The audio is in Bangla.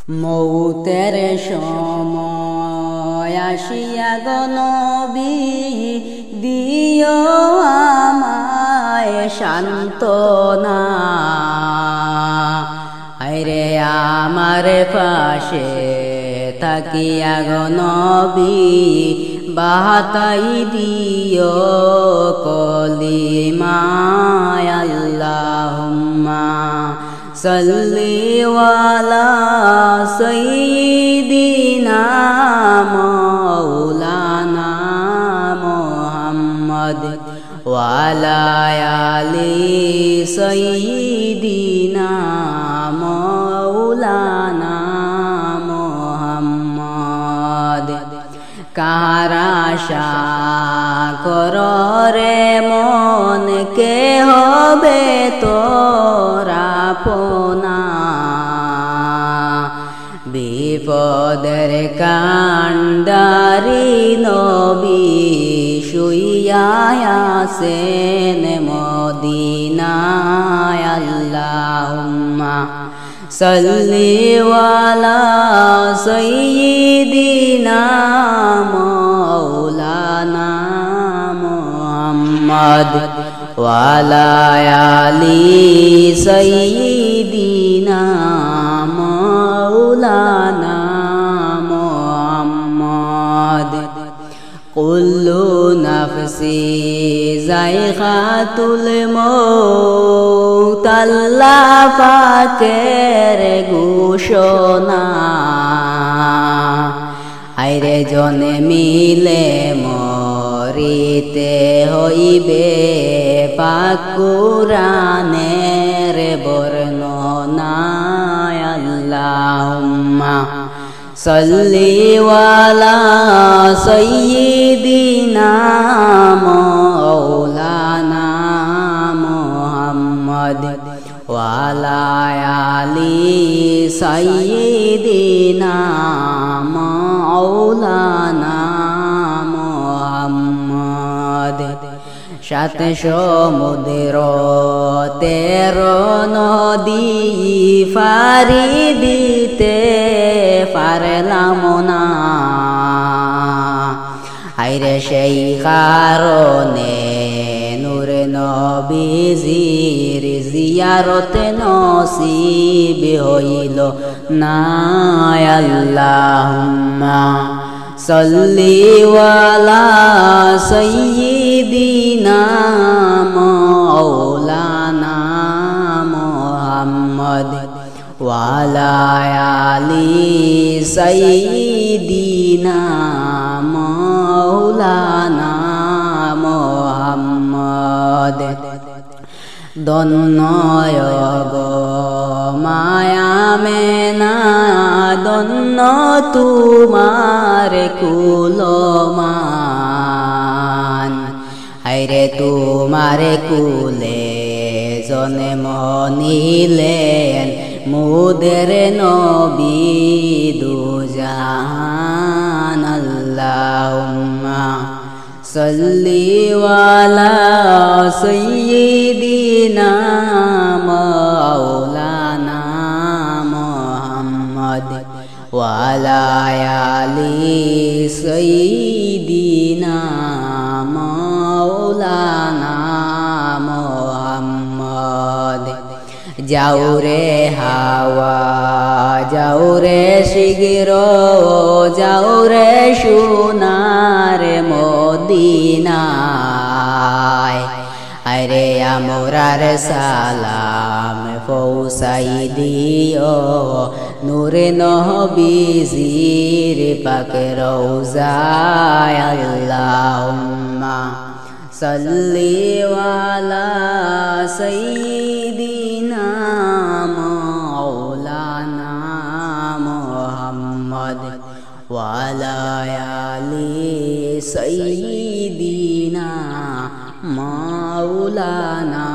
মৌতের সময় আসিয়া গো নবী দিও আমায় সান্ত্বনা। আইরে আমার পাশে থাকিয়া গো নবী বাতাই দিও কলিমায় আল্লাহুম্মা সাল্লি ওয়ালা সাইয়্যিদিনা মাওলানা মুহাম্মদ ওয়ালা আলি সাইয়্যিদিনা মাওলানা মুহাম্মদ। কার আশা কররে মন কে হবে তোরা আপনা। বিপদের কান্ডারি নবী শুইয়া আছেন মদিনায়। আল্লাহুম্মা সাল্লি ওয়ালা সাইয়্যিদিনা মাওলানা মুহাম্মদ ওয়ালা আলি সাইয়্যিদিনা মাওলানা মুহাম্মদ। কুল্লু নাফসি যায়খাতুল মউত আল্লাহ পাকের ঘোষণা। আইরে জনে মিলে মরিতে হইবে পাক কুরআনের বর্ণনা। আল্লাহুম্মা সাল্লি ওয়ালা সাইয়্যিদিনা মাওলানা মুহাম্মদ ওয়ালা আলি সাইয়্যিদিনা মাওলানা মুহাম্মদ। সাত সমুদ্র 13 নদী পারি দিতে পারলাম না। আইরে সেই কারণে নূরে নবীজির জিয়ারত নসিব হইল না। আল্লাহুম্মা সাল্লি ওয়ালা সাইয়্যিদিনা মাওলানা মুহাম্মদ ওয়ালা আলি সাইয়্যিদিনা মাওলানা মুহাম্মদ। ধন্য গো মায়া মেনা ধন্য তোমার কুলমান। আইরে তোমার কুলে জন্ম নিলেন মুদের নবী দুজাহান। আল্লাহুম্মা সাল্লি ওয়ালা সাইয়্যিদিনা মাওলানা মুহাম্মদ ওয়ালা আলি সাইয়্যিদিনা মাওলানা মুহাম্মদ। যাও রে হাওয়া যাও রে শিগির যাও রে সোনার মদিনায়। আরে আমরার সালাম পৌঁছাই দিও নূরে নবীজির পাক রওজায়। আল্লাহুম্মা সাল্লি ওয়ালা সাইয়্যিদিনা মাওলানা মুহাম্মদ ওয়ালা আলি সাইয়্যিদিনা মাওলানা